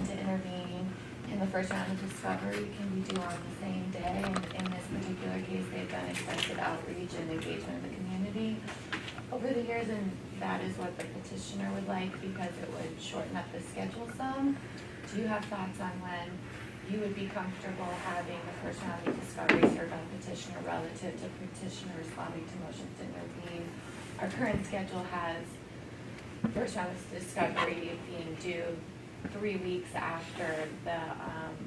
to intervene in the first round of discovery can be due on the same day. And in this particular case, they've done extensive outreach and engagement of the community over the years, and that is what the petitioner would like because it would shorten up the schedule some. Do you have thoughts on when you would be comfortable having the first round of discovery served on petitioner relative to petitioner responding to motions to intervene? Our current schedule has first round of discovery being due 3 weeks after the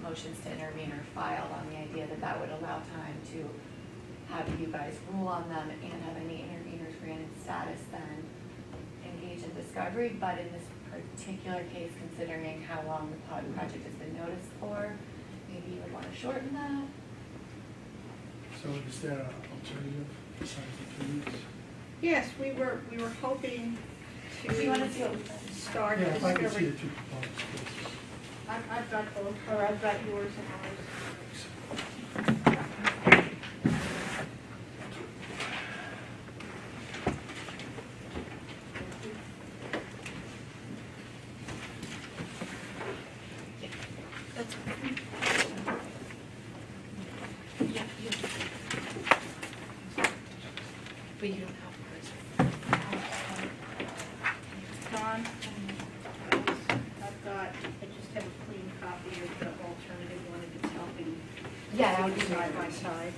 motions to intervene are filed, on the idea that that would allow time to have you guys rule on them and have any interveners granted status then engage in discovery. But in this particular case, considering how long the project has been noticed for, maybe you would want to shorten that. So is there an alternative besides the 3 weeks? Yes, we were hoping to. Do you want to see what we start Yeah, if I could see discovery? the 2 components, please. I've got both, or I've got yours and ours. That's yeah, you. But you don't have words. Don, I just have a clean copy of the alternative one if it's helping. Yeah, that would be Side great. by side.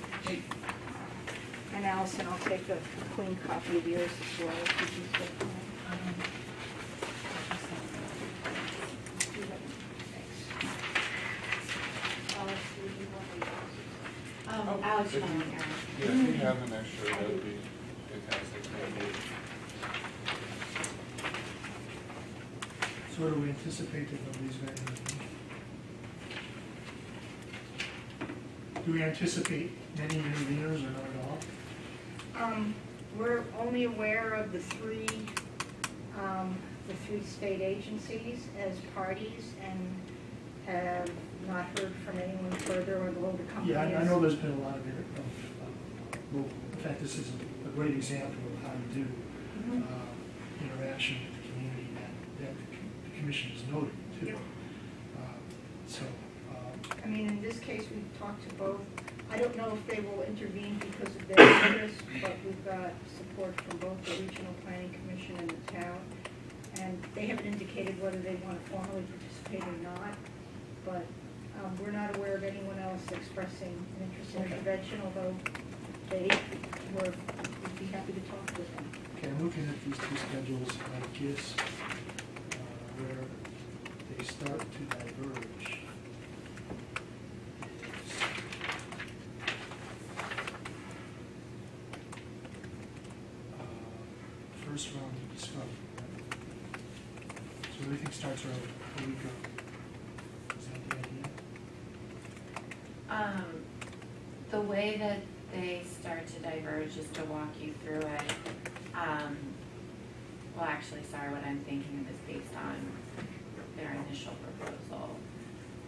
And Allison, I'll take a clean copy of yours as well. If you just get that. Alice, would you want me to- Alex, If you- Aaron. Yeah, if you have an extra, that would be fantastic. So what do we anticipate that nobody's going to intervene? Do we anticipate many interveners or not at all? We're only aware of the three state agencies as parties and have not heard from anyone further, although the company Yeah, I is. know there's been a lot of, well, in fact, this is a great example of how to do Mhm. interaction with the community that the commission has noted too. Yep. So, I mean, in this case, we've talked to both. I don't know if they will intervene because of their interest, but we've got support from both the Regional Planning Commission and the town. And they haven't indicated whether they want to formally participate or not, but we're not aware of anyone else expressing an interest in Okay. intervention, although would be happy to talk with them. okay, I'm looking at these 2 schedules, and I guess where they start to diverge is first round of discovery. Right? So everything starts around a week ago. Is that the idea? The way that they start to diverge is to walk you through it. Well, actually, sorry, what I'm thinking of is based on their initial proposal.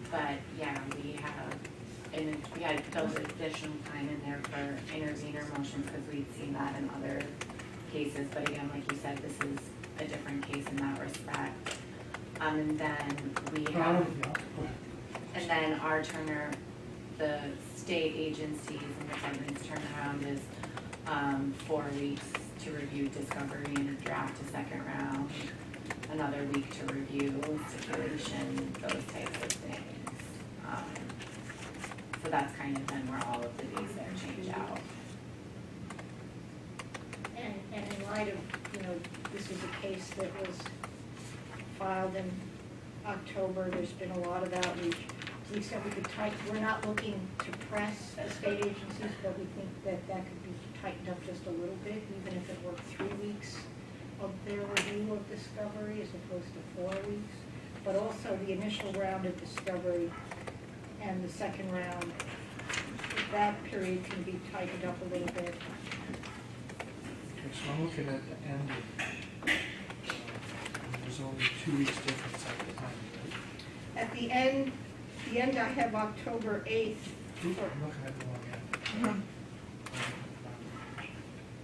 But yeah, we had built additional time in there for intervener motions because we'd seen that in other cases. But again, like you said, this is a different case in that respect. And then we have. Yeah, go ahead. And then our the state agencies and departments turnaround is 4 weeks to review discovery and draft a second round, another week to review stipulation, those types of things. So that's kind of then where all of the dates there change out. And in light of, this is a case that was filed in October, there's been a lot of outreach. To the extent we could we're not looking to press the state agencies, but we think that could be tightened up just a little bit, even if it were 3 weeks of their review of discovery as opposed to 4 weeks. But also the initial round of discovery and the second round, that period can be tightened up a little bit. Okay, so I'm looking at the end of, and there's only 2 weeks difference at the time, right? At the end I have October 8th. I'm looking at the wrong end.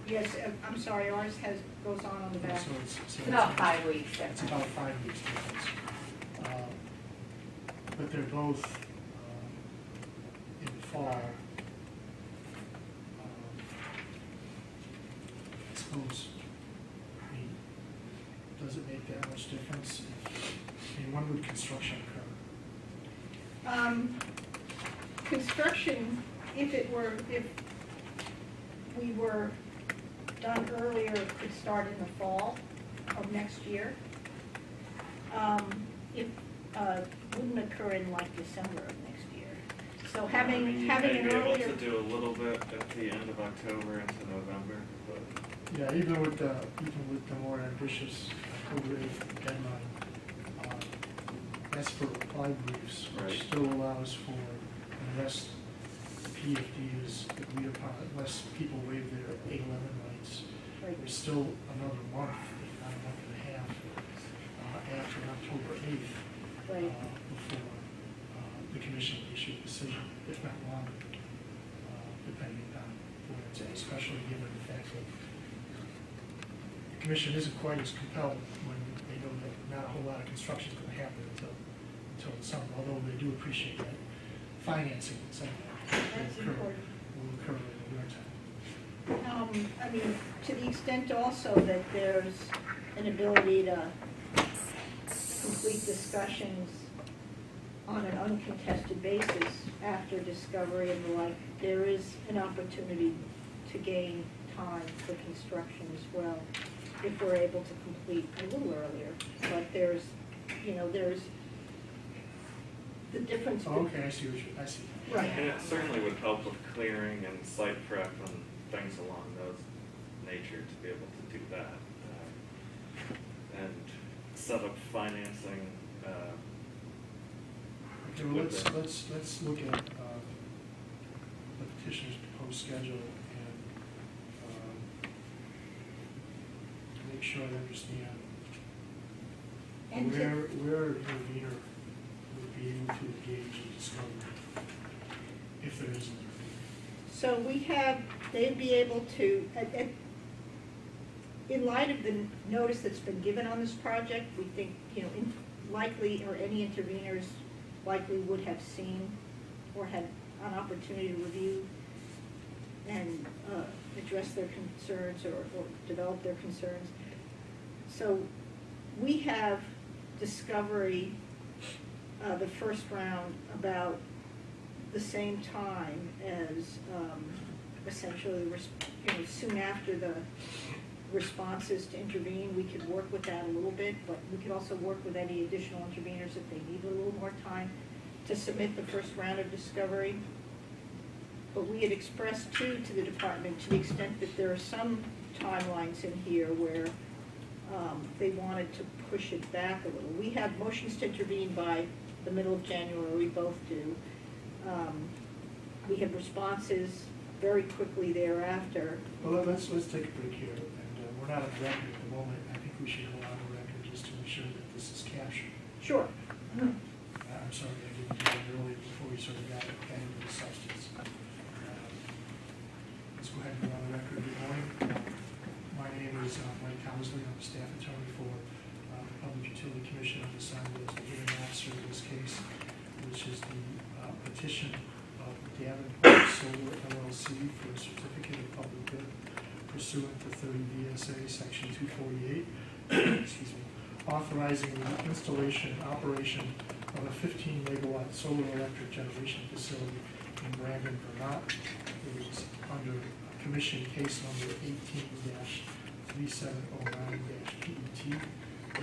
Yes, I'm sorry, ours goes on the back. So It's about 5 weeks It's difference. about 5 weeks difference. but they're both in the fall. I suppose, I mean, does it make that much difference? I mean, when would construction occur? Construction, if we were done earlier, could start in the fall of next year. It wouldn't occur in like December of next year. So having an You may be able earlier. to do a little bit at the end of October into November, but Yeah, even with the more ambitious October 8th deadline, that's for reply briefs, which Right. still allows for, unless the PFD is agreed upon, unless people waive their 8/11 rights, Right. there's still another month, if not a month and a half, after October 8th, Right. before the commission will issue a decision, if not longer, depending on where it's at, especially given the fact that the commission isn't quite as compelled when they know that not a whole lot of construction is going to happen until the summer, although they do appreciate that financing and some of that That's will occur important. in the winter time. I mean, to the extent also that there's an ability to complete discussions on an uncontested basis after discovery and the like, there is an opportunity to gain time for construction as well, if we're able to complete a little earlier. But there's the difference. Oh, okay, I see. Right. and it certainly would help with clearing and site prep and things along those nature to be able to do that. And set up financing, Okay, well, with it. let's look at the petitioner's proposed schedule and make sure I understand And to- where an intervener would be able to engage in discovery, if there is an intervener. So they'd be able to, in light of the notice that's been given on this project, we think, likely, or any interveners likely would have seen or had an opportunity to review and address their concerns or develop their concerns. So we have discovery, the first round, about the same time as essentially, soon after the responses to intervene. We could work with that a little bit, but we could also work with any additional interveners if they need a little more time to submit the first round of discovery. But we had expressed too to the department, to the extent that there are some timelines in here where they wanted to push it back a little. We have motions to intervene by the middle of January, we both do. We have responses very quickly thereafter. Well, let's take a break here, and we're not on the record at the moment. I think we should go on the record just to ensure that this is captured. Sure. I'm sorry I didn't do that earlier before we sort of got into the substance. Let's go ahead and go on the record. Good morning. My name is Mike Housley. I'm a staff attorney for the Public Utility Commission. I'm assigned as the hearing officer in this case, which is the petition of Davenport Solar LLC for a certificate of public good pursuant to 30 VSA Section 248, excuse me, authorizing the installation and operation of a 15 megawatt solar electric generation facility in Brandon, Vermont. It is under Commission Case Number 18-3709-PET.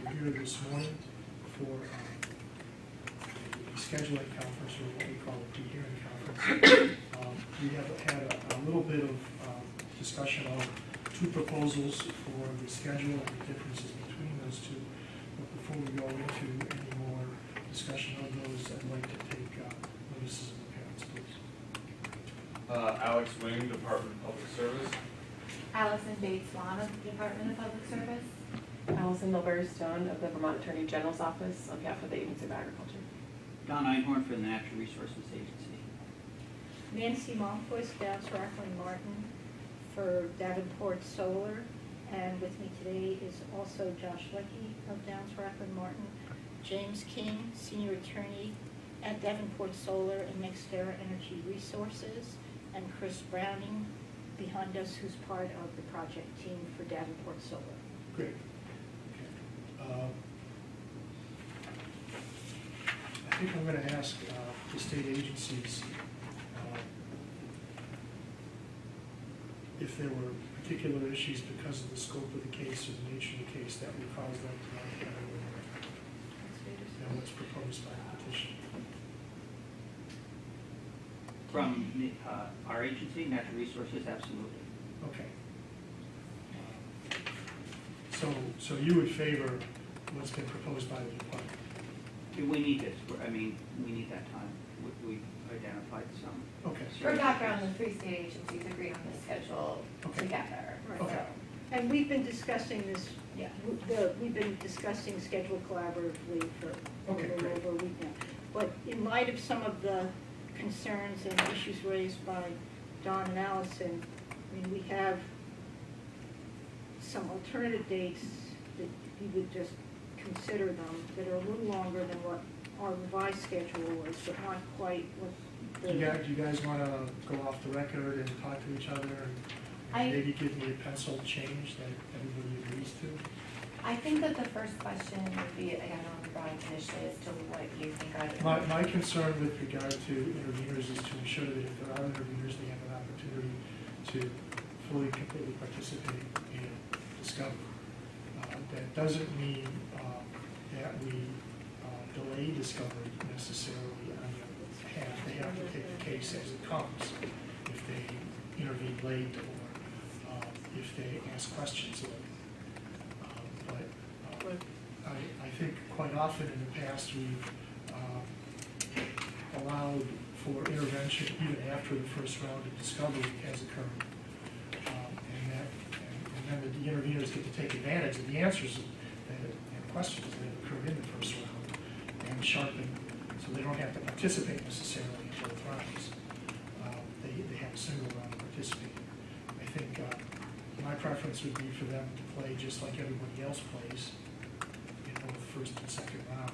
We're here this morning for a scheduling conference, or what we call a PreHearing conference. We have had a little bit of discussion of two proposals for the schedule and the differences between those two. But before we go into any more discussion of those, I'd like to take notices of appearance, please. Alex Wing, Department of Public Service. Allison Bates Swan of the Department of Public Service. Allison Milbury Stone of the Vermont Attorney General's Office on behalf of the Agency of Agriculture. Don Einhorn for the Natural Resources Agency. Nancy Malmquist, Downs Rockland Martin for Davenport Solar. And with me today is also Josh Leckie of Downs Rockland Martin, James King, Senior Attorney at Davenport Solar and NextEra Energy Resources, and Chris Browning behind us, who's part of the project team for Davenport Solar. Great. Okay. I think I'm going to ask the state agencies if there were particular issues because of the scope of the case or the nature of the case that would cause them to not get and what's proposed by the petition. From our agency, Natural Resources, absolutely. Okay. So you would favor what's been proposed by the department? We need this, I mean, we need that time. We've identified some. Okay. For background, the three state agencies agree on the schedule Okay. together, Right. Okay. so, And we've been discussing this, yeah. we've been discussing schedule collaboratively for a Okay, little great. over a week now. But in light of some of the concerns and issues raised by Don and Allison, I mean, we have some alternative dates that you would just consider them, that are a little longer than what our revised schedule was, but not quite what the. Do you guys want to go off the record and talk to each other and I- maybe give me a pencil change that everybody agrees to? I think that the first question would be, again, on the broad initially, as to what you think are the. My concern with regard to interveners is to ensure that if there are interveners, they have an opportunity to fully, completely participate in discovery. That doesn't mean that we delay discovery necessarily on their behalf. They have to take the case as it comes. If they intervene late or if they ask questions late. But I think quite often in the past we've allowed for intervention even after the first round of discovery has occurred. And then the interveners get to take advantage of the answers and questions that have occurred in the first round and sharpen, so they don't have to participate necessarily in both rounds. They have a single round to participate. I think my preference would be for them to play just like everybody else plays in both first and second round.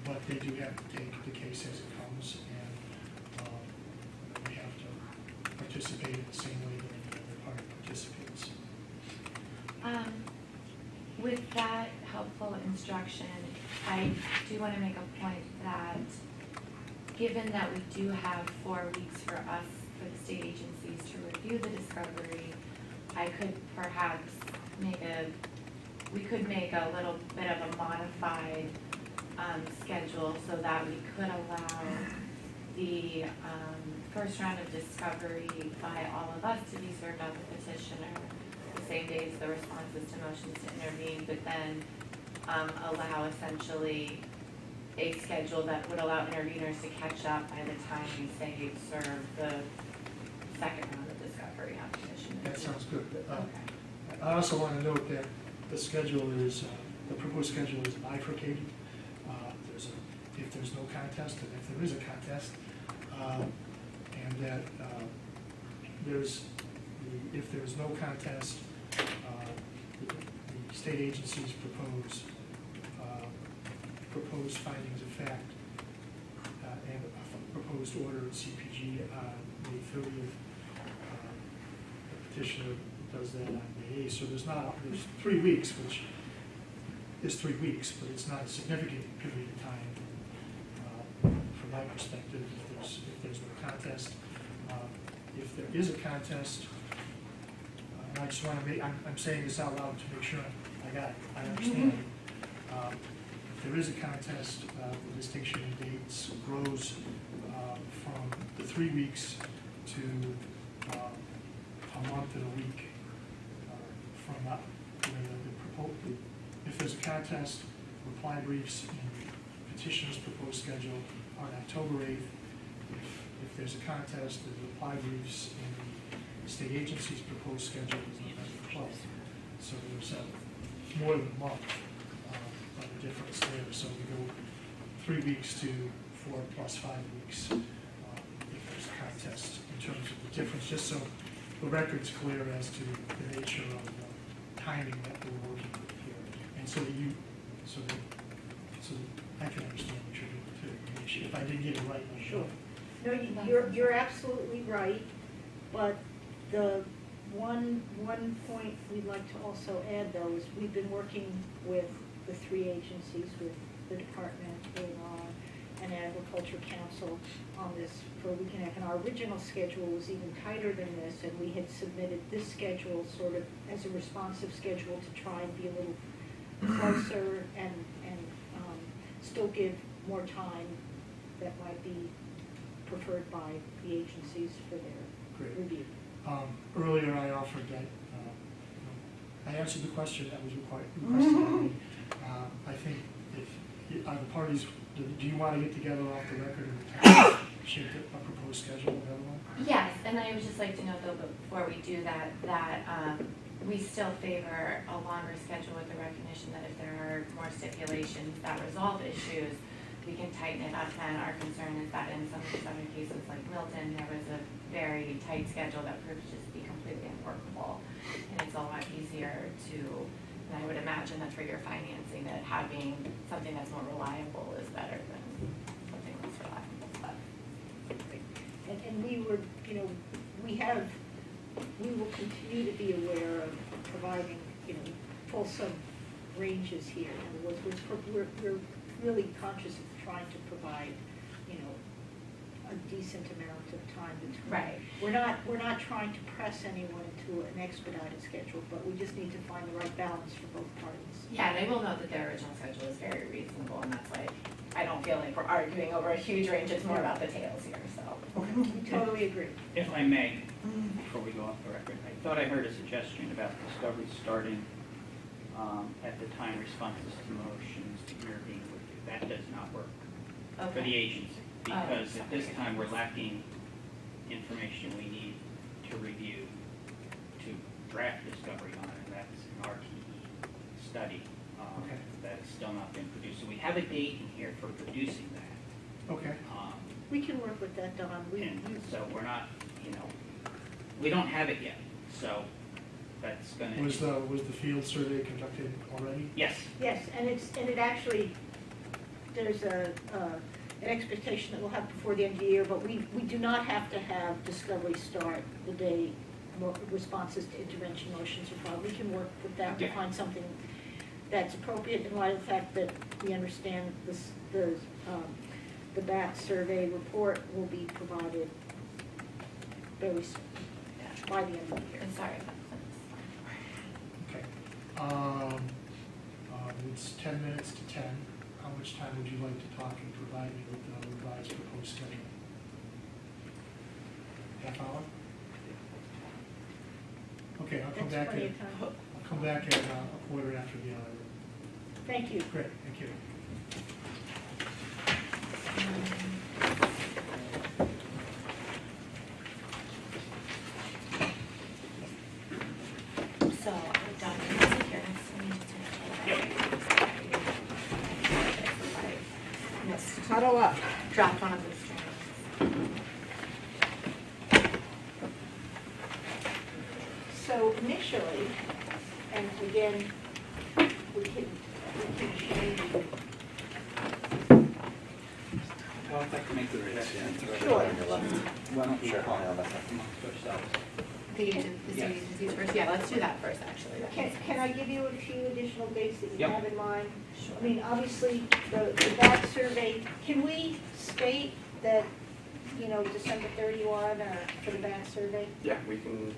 But they do have to take the case as it comes, and they have to participate in the same way that any other party participates. With that helpful instruction, I do want to make a point that given that we do have 4 weeks for us, for the state agencies to review the discovery, I could perhaps we could make a little bit of a modified schedule so that we could allow the first round of discovery by all of us to be served on the petitioner the same day as the responses to motions to intervene, but then allow essentially a schedule that would allow interveners to catch up by the time we say you've served the second round of discovery on petition. That sounds good. Okay. I also want to note that the schedule is, the proposed schedule is bifurcated. If there's no contest, and if there is a contest, and that if there's no contest, the state agencies propose findings of fact and a proposed order at CPG on May 30th. The petitioner does that on May 8th. So there's 3 weeks, which is 3 weeks, but it's not a significant period of time from my perspective. If there's no contest, if there is a contest, and I just want to I'm saying this out loud to make sure I understand. If there is a contest, the distinction in dates grows from the 3 weeks to a month and a week from if there's a contest, reply briefs in petitioner's proposed schedule on October 8th. If there's a contest, the reply briefs in the state agency's proposed schedule is November 12th. So there's more than a month of a difference there. So we go 3 weeks to 4 plus 5 weeks if there's a contest in terms of the difference, just so the record's clear as to the nature of the timing that we're working with here. And so that I can understand what you're doing too, make if I didn't get it right. let me know. Sure. No, you're absolutely right, but the one point we'd like to also add though is we've been working with the three agencies, with the department, and Agriculture Council on this for a week and a half, and our original schedule was even tighter than this, and we had submitted this schedule sort of as a responsive schedule to try and be a little closer and still give more time that might be preferred by the agencies for their Great. review. Earlier I offered that, I answered the question that was requested of me. I think if, are the parties, do you want to get together off the record and shape a proposed schedule with everyone? Yes, and I would just like to note though, before we do that, we still favor a longer schedule with the recognition that if there are more stipulations that resolve issues, we can tighten it up. And our concern is that in some of these other cases like Milton, there was a very tight schedule that proved to just be completely unworkable. And it's a lot easier to, and I would imagine that for your financing, that having something that's more reliable is better than something less reliable. But And we were, we will continue to be aware of providing, fulsome ranges here. In other words, we're really conscious of trying to provide, a decent amount of time between. Right. We're not trying to press anyone into an expedited schedule, but we just need to find the right balance for both parties. yeah, and I will note that their original schedule is very reasonable, and that's why I don't feel like we're arguing over a huge range. It's more about the tails here, so. We totally agree. If I may, before we go off the record, I thought I heard a suggestion about discovery starting at the time responses to motions being reviewed. That does not work for the agency, because at this time we're lacking information we need to review to draft discovery on, and that's an RTE study that's still not been produced. So we have a date in here for producing that. Okay. We can work with that, Don. And so we're not, we don't have it yet, so that's gonna. Was the field survey conducted already? Yes. Yes, and it actually, there's an expectation that we'll have before the end of the year, but we do not have to have discovery start the day responses to intervention motions are filed. We can work with that to Okay. find something that's appropriate in light of the fact that we understand the BAT survey report will be provided very soon, by the end of the year. I'm sorry about that. Okay. It's 10 minutes to 10. How much time would you like to talk and provide me with the revised proposed schedule? Half hour? Okay, I'll come That's back plenty at, of time. I'll come back at a quarter after the hour. Thank you. Great, thank you. So, documents here, so we just Yes. Huddle up. Dropped one of those strings. So initially, and again, we can change. Well, if I can make the suggestion. Sure. Why don't we talk amongst ourselves? The agencies first, yeah, let's do that first, actually. That makes Can I sense. give you a few additional dates that you Yep. have in mind? Sure. I mean, obviously, the BAC survey, can we state that, December 31 or for the BAC survey? Yeah, we can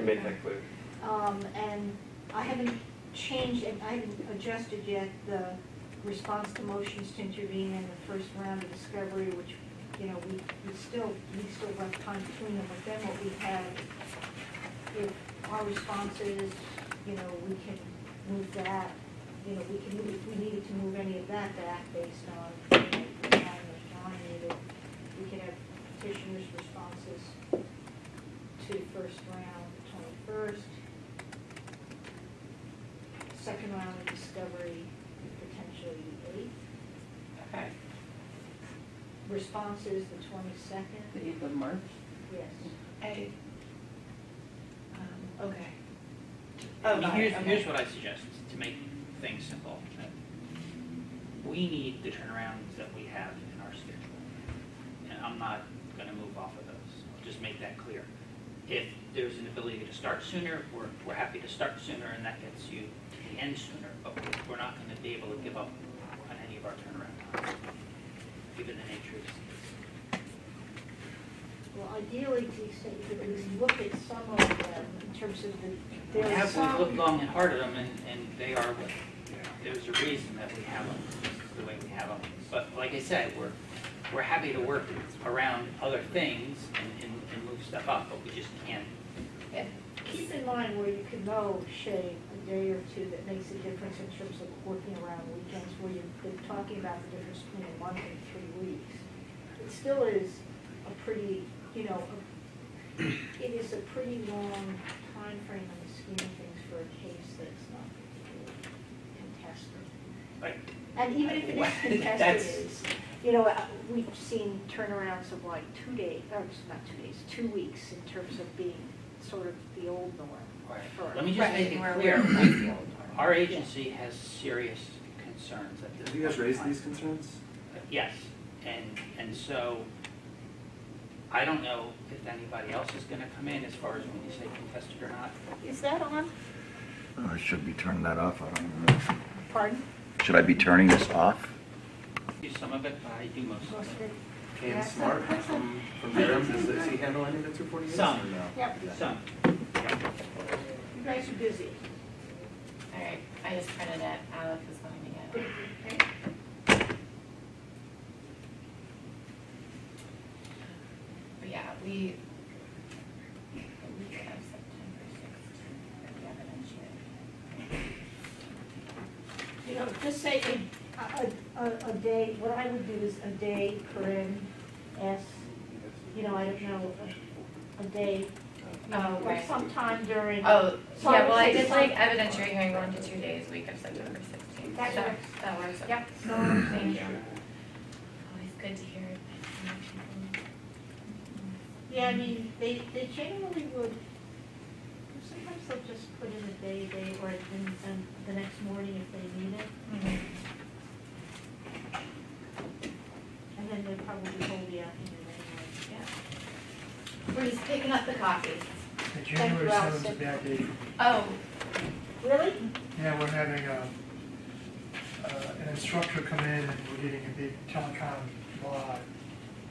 make that clear. And I haven't changed, and I haven't adjusted yet the response to motions to intervene in the first round of discovery, which, we still left time between them, but then what we had, if our responses, we can move that, if we needed to move any of that back based on the time that John needed, we can have petitioners' responses to first round, the 21st, second round of discovery, potentially the 8th, Okay. responses the 22nd, The 8th of March. yes. Okay. I mean, here's okay. what I suggest, to make things simple. We need the turnarounds that we have in our schedule. I'm not gonna move off of those. I'll just make that clear. If there's an ability to start sooner, we're happy to start sooner, and that gets you to the end sooner, but we're not gonna be able to give up on any of our turnaround times, given the nature of this. Well, ideally, to the extent you could at least look at some of them in terms of the, there are We've looked some, long and hard at them, and they are what, there's a reason that we have them, the way we have them. But like I said, we're happy to work around other things and move stuff up, but we just can't. keep in mind where you can know, Shay, a day or two that makes a difference in terms of working around weekends, where you've been talking about the difference between a month and 3 weeks. It still is a pretty, it is a pretty long time frame in the scheme of things for a case that's not particularly contested. Like, And even if it is That's- contested, we've seen turnarounds of like 2 days, or not 2 days, 2 weeks in terms of being sort of the old norm. Right. for- Let me just Right, make it we're clear, aware of the old norm. our agency has serious concerns at this Have you guys point in raised time. these concerns? Yes, and so, I don't know if anybody else is gonna come in as far as when you say contested or not. Is that on? Oh, I should be turning that off, I don't even know. Pardon? Should I be turning this off? Do some of it, but I do most Most of of it. it. Can Yeah, Smart some- from Durham, does he handle any of the 240 units Some. or no? Yep. Some. You guys are busy. All right, I just printed it, Alex is going to get it. Okay. But yeah, we have September 16th for the evidence hearing. Just say a day, what I would do is a day per S, I don't know, a day, Oh, like right. sometime during. Oh, So I yeah, would well, I say did some- like evidentiary hearing 1 to 2 days, week of September 16th. That works. That works, yep. So, Thank you. Always good to hear it. Yeah, I mean, they generally would, sometimes they'll just put in a day, or then the next morning if they need it, Mhm. and then they probably hold the afternoon anyway. Yeah. We're just picking up the coffee. And January you, 7th is a Allison. bad day for me. Oh, Really? Yeah, we're having an instructor come in and we're getting a big telecom law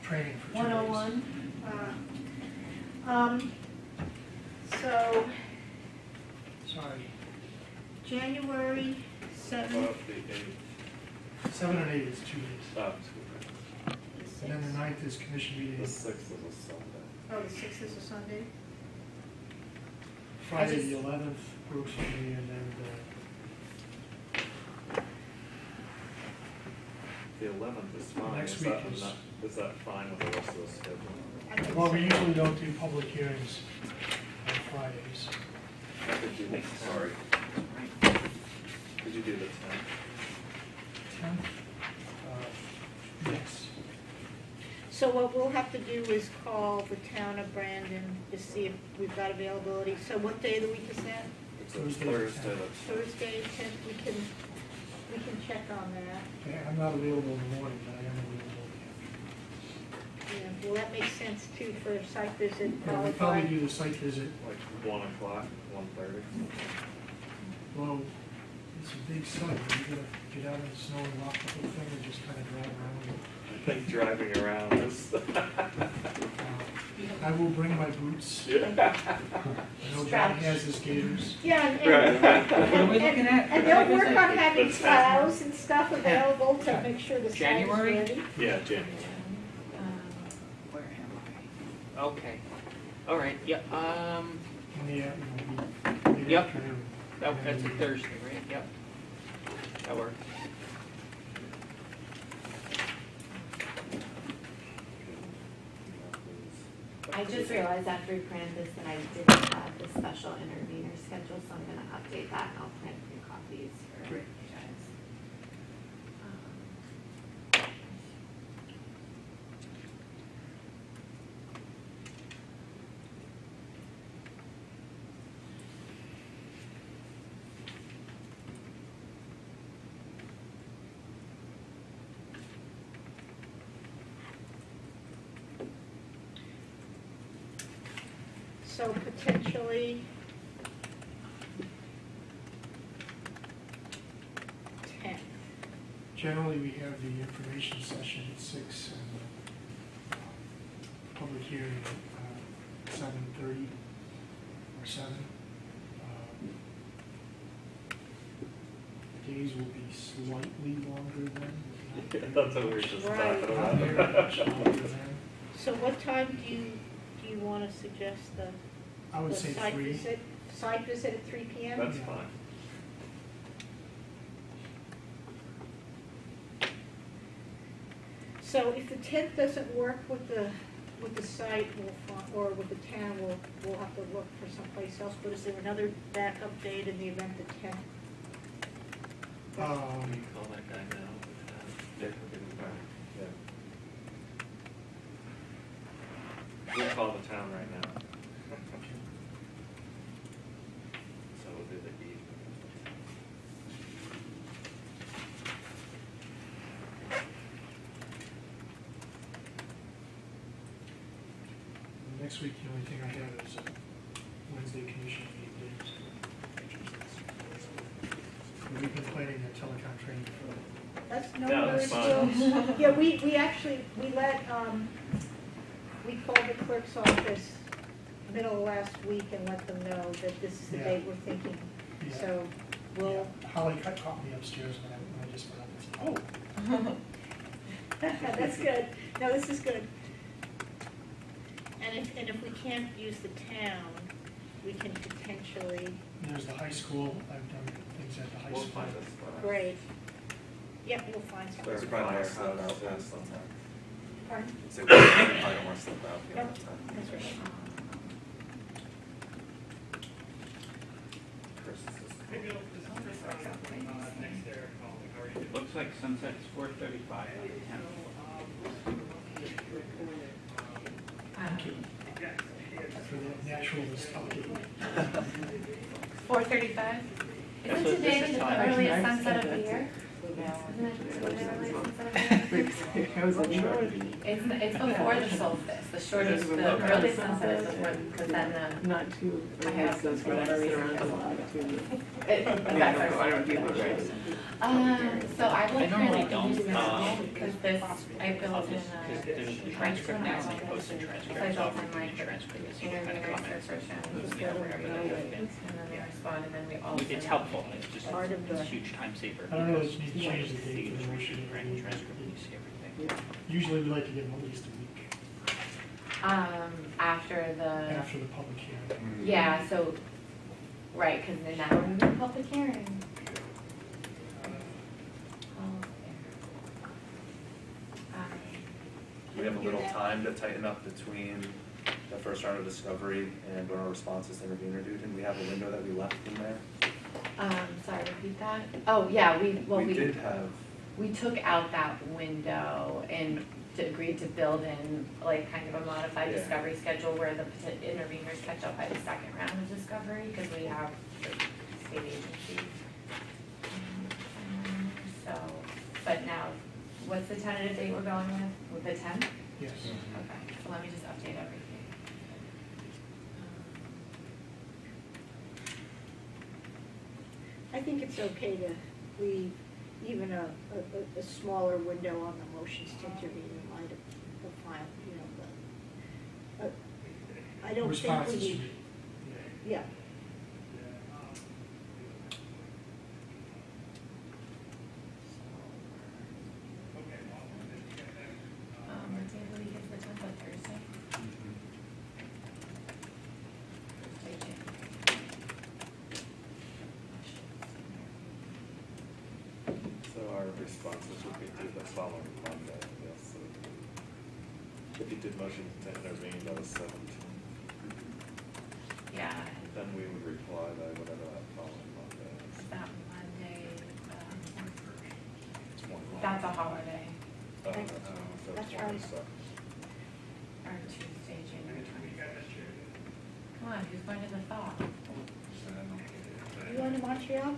training for 2 days. 101? So, Sorry, January 7th, About the 8th, 7 and 8 is 2 days. And then the 9th is commission The meeting. 6th is a Sunday. oh, the 6th is a Sunday? Friday, just- the 11th works for me, and then The 11th is fine. Next Is week that is- is that fine with the rest of the schedule? I think well, so. we usually don't do public hearings on Fridays. Could you, sorry, could you do the 10th? 10th? Yes. So what we'll have to do is call the town of Brandon to see if we've got availability. So what day of the week is that? It's a Thursday. Thursday, that's. Thursday, 10th, we can check on that. Okay, I'm not available in the morning, but I am available. Yeah, well, that makes sense too for a site visit, Yeah, we followed probably by. do the site visit. Like 1 o'clock, 1:30. Well, it's a big site, you gotta get out in the snow and walk the whole thing and just kind of drive around. I think driving around is. I will bring my boots. Yeah. I know John has his gators. Yeah, Right. What are we looking at? And they'll work on having That's plows and stuff available to make sure the site is January? ready. Yeah, January. Where am I? Okay, all right, yeah, In the, late Yep. afternoon. that's a Thursday, right? Yep. That works. I just realized after we printed this that I didn't have the special intervener schedule, so I'm gonna update that and I'll print 3 copies for you guys. So potentially 10. Generally, we have the information session at 6 and public hearing at 7:30 or 7. Days will be slightly longer then. but not That's what we were just Right. talking Not very about. much longer then. So what time do you want to suggest the I would the say site 3. visit? Site visit at 3 p.m.? That's Yeah. fine. So if the 10th doesn't work with the site, or with the town, we'll have to look for someplace else. But is there another backup date in the event the 10th? Can you call that guy now? Yeah, okay, yeah. We'll call the town right now. So we'll do the evening. Next week, the only thing I have is Wednesday commission meetings. We've been planning a telecom training for, That's No, worries. that's fine. Yeah, we actually, we called the clerk's office middle of last week and let them know that this is the Yeah. date we're thinking. Yeah. So we'll, yeah, Holly caught me upstairs when I just got up. Oh. that's good. No, this is good. And if we can't use the town, we can potentially, There's the high school, I've done things at the high We'll school. find a spot. great. Yep, we'll find There's something. probably Fire more stuff house, out there yeah. sometime. Pardon? So we probably don't want to slip out the Yep, other time. that's right. Chris is just- It looks like sunset's 4:35 on the 10th. For the naturalist update. 4:35? Isn't So today this is the time. earliest sunset of the year? Isn't it the earliest sunset of the year? It's before the solstice, the shortest, the earliest sunset is before, because then Not too, I have those for whatever reason, doesn't like to. that's I don't do that, right? So I I look normally really don't, because this, I built in There's a transcript now, when you post a transcript, I it's built often in like the transcript, so you interview kind of research comments, for Shannon, you know, whatever that has been. and then they respond, and then we all. It's helpful, it's just, Part of it's a the- huge time saver. I don't know if because you need to change the you date for the just motion. read the transcript and you see everything. Usually we like to give them at least a week After the, after the public hearing. yeah, so, right, because then now we're in the public hearing. We have a little time to tighten up between the first round of discovery and when our responses to intervener due, and we have a window that we left in there. Sorry, repeat that? Oh, yeah, we did have, we took out that window and agreed to build in like kind of a modified Yeah. discovery schedule where the interveners catch up by the second round of discovery, because we have the state agency. So, but now, what's the tentative date we're going with the 10th? Yes. Okay, so let me just update everything. I think it's okay to leave even a smaller window on the motions to intervene in light of the final, you know, I don't think we Responses to need, me. yeah. What day of the week is the 10th, on Thursday? Thursday, So our responses would be due the following Monday, yes. So if you did motion to intervene by the 17th, Yeah, then we would reply by whatever that following Monday is. that Monday, It's one long. that's a holiday, So That's it's right. 22nd. or Tuesday, January 20th. Come on, who's going to the thaw? You going to Montreal?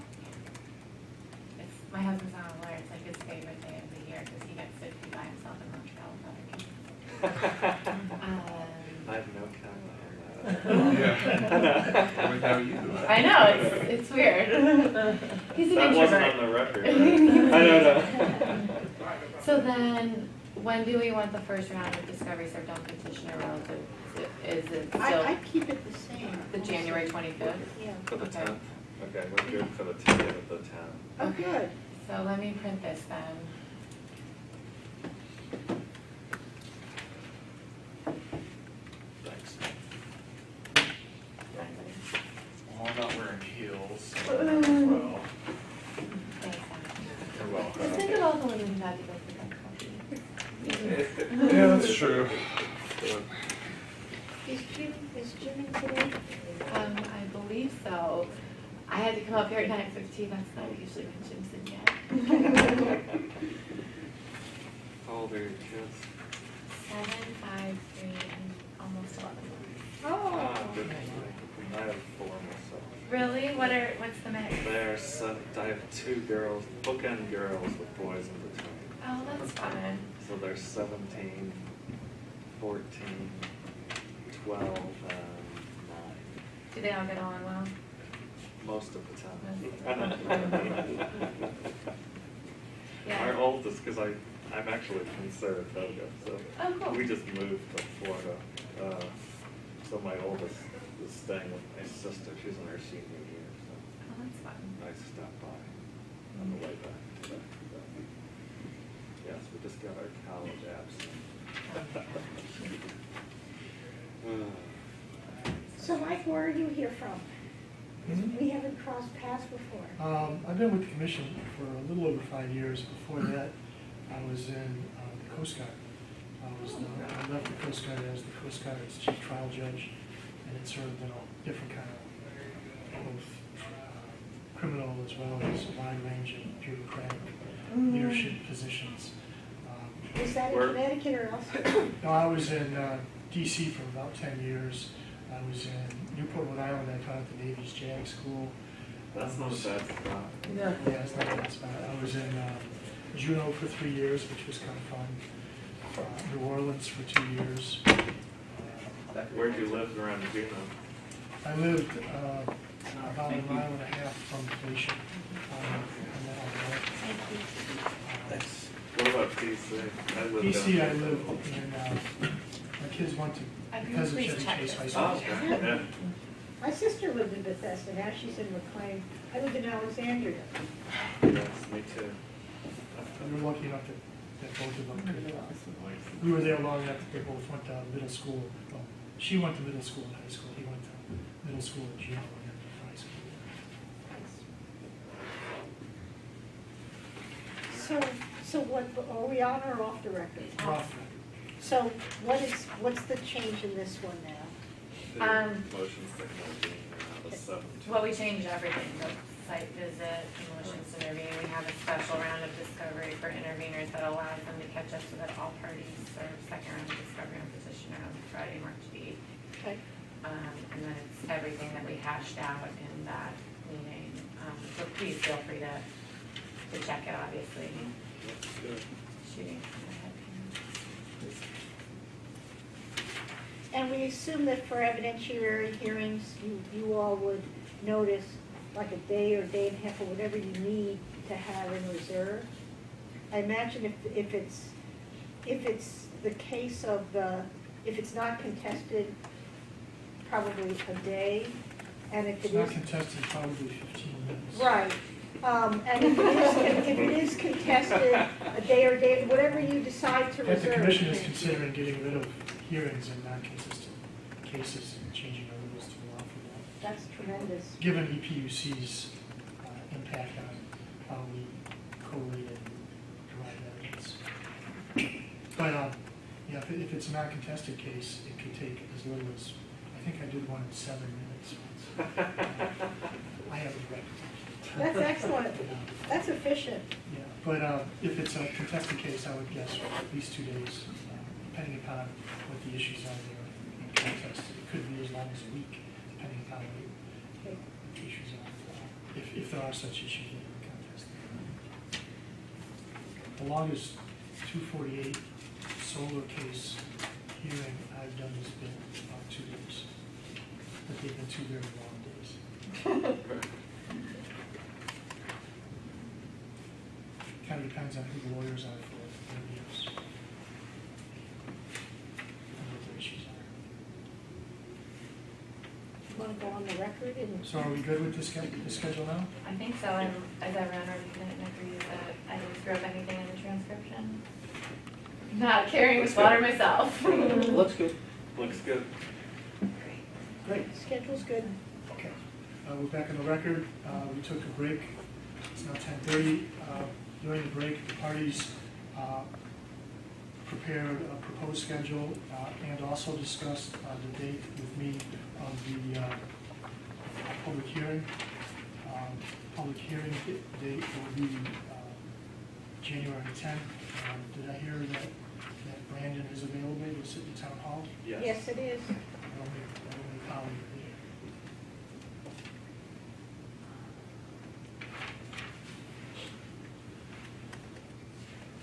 It's, my husband's not a lawyer, it's like his favorite day of the year, because he gets to be by himself in Montreal without a kid. I have no comment on that. Yeah. Without you. I know, it's weird. He's an That wasn't introvert. on the record. I don't know. So then, when do we want the first round of discovery served on petitioner relative? Is it I still keep it the same. the January 25th? Yeah. For the Okay. 10th. Okay, we're good for the 10th of the 10th. Oh, good. So let me print this then. Thanks. Well, I'm not wearing heels, so well. Thanks, You're Just welcome. think of all the women who had to go through that coffee. Yeah, that's true. Is Jim in today? I believe so. I had to come up here at 9:15, that's not usually when Jim's in yet. How old are your kids? 7, 5, 3, and almost 11. Ah, Oh. good. I have 4 myself. Really? What's the mix? I have 2 girls, bookend girls with boys in between. Oh, that's fun. So they're 17, 14, 12, and 9. Do they all get along well? Most of the time. Yeah. Our oldest, because I'm actually from Saratoga, so Oh, cool. we just moved to Florida. So my oldest is staying with my sister. She's in her senior year, so Oh, that's fun. I stopped by on the way back today. So, yes, we just got our college apps. So Mike, where are you here from? We haven't crossed paths before. I've been with the commission for a little over 5 years. Before that, I was in the Coast Guard. I left the Coast Guard as the Coast Guard's chief trial judge, and had served in a different kind of both criminal as well as a wide range of bureaucratic leadership positions. Is that in Where- Connecticut or elsewhere? No, I was in DC for about 10 years. I was in Newport, Rhode Island. I taught at the Navy's JAG school. That's not a bad spot. Yeah. Yeah, it's not that spot. I was in Juneau for 3 years, which was kind of fun. New Orleans for 2 years. Where'd you live around Juneau? I lived about a mile and a half from the station. What about PC? I lived DC, I down there. lived in, my kids went to, I can because of please Chevy check Chase this. High Oh, School. okay, yeah. My sister lived in Bethesda, now she's in McLean. I lived in Alexandria. Yes, me too. We were lucky enough that both of them could. We were there long enough that they both went to middle school. Well, she went to middle school and high school. He went to middle school and Juneau and then to high school. So what, are we on or off the record? Rough. So what's the change in this one now? Motion's technology, the 17. Well, we changed everything, the site visit, motions to intervene. We have a special round of discovery for interveners that allows them to catch up so that all parties serve second round of discovery on petitioner on Friday, March the 8th. Okay. And then it's everything that we hashed out in that meeting. So please feel free to check it, obviously. That's good. Shooting from the head. And we assume that for evidentiary hearings, you all would notice like a day or day and a half or whatever you need to have in reserve. I imagine if it's the case of if it's not contested, probably a day, and if It's it not is. contested, probably 15 minutes. Right, and if it is contested, a day or day, whatever you decide to That reserve. the commission is considering getting rid of hearings in non-consistent cases and changing the rules to allow for that. That's tremendous. Given the PUC's impact on how we collate and derive evidence. But, yeah, if it's a non-contested case, it could take as little as, I think I did one in 7 minutes once. I haven't read it. That's excellent. That's efficient. Yeah, but if it's a contested case, I would guess at least 2 days, depending upon what the issues are there in contest. It could be as long as a week, depending upon what Okay. the issues are, if there are such issues in the contest. The longest 248 solar case hearing I've done has been about 2 days. but they've been 2 very long days. Kind of depends on who the lawyers are for their years. And what their issues are. Want to go on the record and? So are we good with the schedule now? I think so, and as everyone already didn't agree that I didn't screw up anything in the transcription. Not carrying the slaughter myself. Looks good. Looks good. Great. Schedule's good. Okay. We're back on the record. We took a break. It's now 10:30. During the break, the parties prepared a proposed schedule and also discussed the date with me of the public hearing. Public hearing date will be January 10th. Did I hear that Brandon is available to sit in town hall? Yes, it is. I don't make colleague here.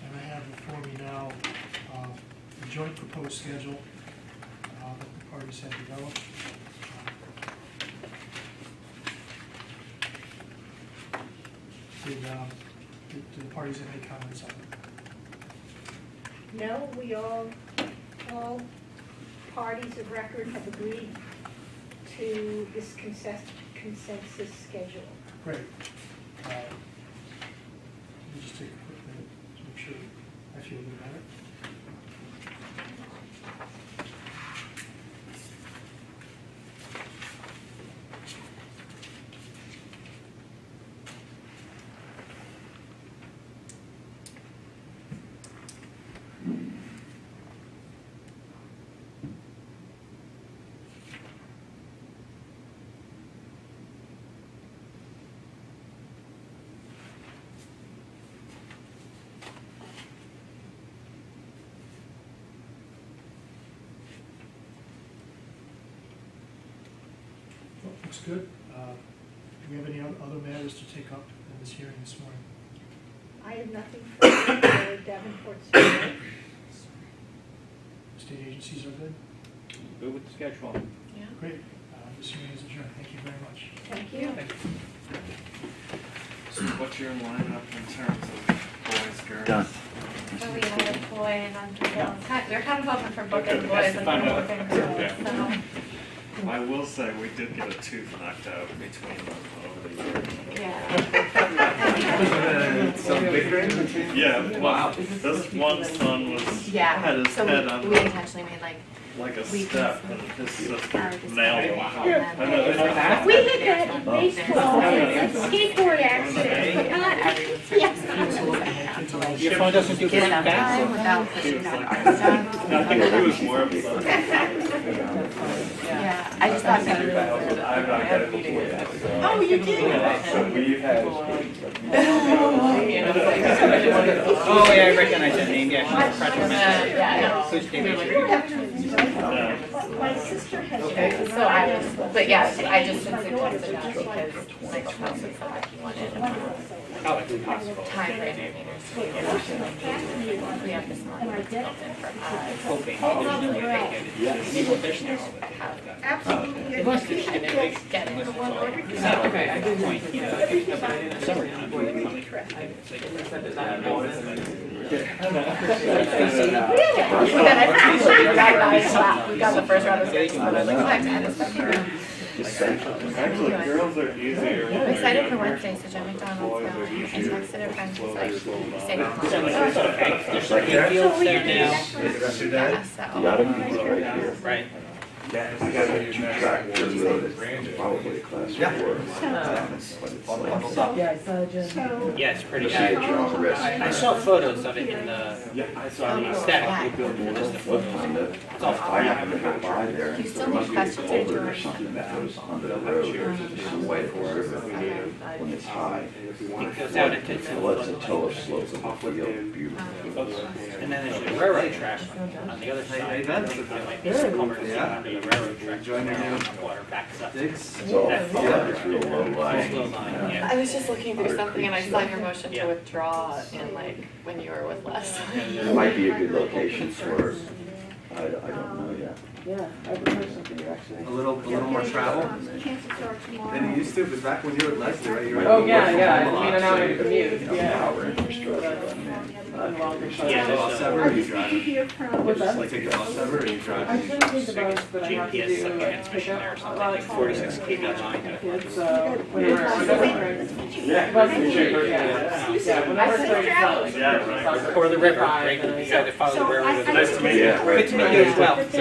And I have before me now the joint proposed schedule that the parties have developed. Did the parties have any comments on it? No, we all parties of record have agreed to this consensus schedule. Great. Let me just take a quick minute to make sure I feel good about it. Well, looks good. Do we have any other matters to take up in this hearing this morning? I have nothing for Davenport's. State agencies are good? Good with the schedule. Yeah. Great. This hearing is adjourned. Thank you very much. Thank you. So what's your lineup in terms of boys, girls? Done. So we had a boy and then we're kind of hoping for both Okay, of the that's boys and fine. then both of Yeah. girls, I will say, we did get a tooth knocked out between them over the years. so, yeah. Some bickering? Yeah, wow, this one son was, had Yeah, his so head on we intentionally made like like a we step, can- and his sister discovery nailed him. and I know, then- it's- We had that in baseball, a skateboard accident. Yes. Your phone doesn't do Get this enough back? time without pushing out our stuff. I think he was more upset. Yeah, I just thought that was really I'm not gonna go for that. Oh, you did? So we've had. Oh, yeah, I recognize that name, yeah, she's a project manager. yeah. Who's David? Yeah. My sister has. Okay. So I just, but yeah, I just suggested that because Michael Thompson said that he wanted Oh, it's impossible. time for interveners to be able to, we have this money that's built in for us. Hoping, people fish now. Absolutely. It must be, and they Get it. okay, I did point, you know, summertime. We got the first round of six, but I was like, oh, I had a second round. Actually, girls are easier. I'm excited for Wednesday, so Jim McDonald's now. I texted her friend, she's like, stay home. There's some good fields there now. Yeah, so. The autumn is right here. Right. We got a two-track road, probably a class four. But it's like, Yeah, I saw Jim. So, Yeah, it's pretty you'll see it, you're on the risk. I saw photos of it in the, I on the static, just the What photos. kind of, I happen to go by there, and You so still there must need be a questions or culvert or doors? something that goes under the road, some way for the river when it's high. It goes out into Well, it's a tiller slope of the field, beautiful. and then there's a railroad track on the other side. There might be some culverts under the railroad track. Now water backs up. It's all, yeah, it's real low lying. Slow line, yeah. I was just looking through something and I saw your motion to withdraw in like when you were with Les. It might be a good location for, I don't know yet. Yeah, I prefer something you actually. A little more travel Chances are tomorrow. than you used to, because back when you were at Leslie, right, you were. Oh, yeah, yeah, I working mean, a an lot, hour so commute, yeah. Power infrastructure. On longer shots. Yeah, Take the bus ever, or you Did you driving? hear from? What's that? Like take the bus ever, or you I driving? shouldn't take the bus, but I have to GPS do transmission there or something, like 46 kV line. kids, so whenever I Yeah. whenever it starts like. Yeah. Or the river, five, right? then I You had to follow the So river. I- with I the- Nice to meet you. Yeah. Good to meet you as well. I took the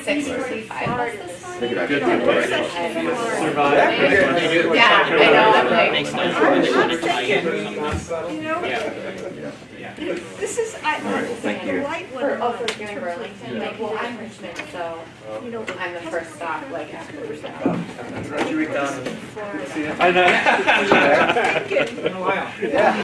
6:45 bus this morning. Thinking about Good getting people. away. Survive. Yeah, I know, I'm like. Makes sense. You know, Yeah. this is, I, right, thank you. the light one. For, oh, for here in Burlington, like, well, I'm Richmond, so You know, I'm the first stop, like, after the stop. How's your week done? Florida. See ya. I know. Thinking, Been a while. Yeah.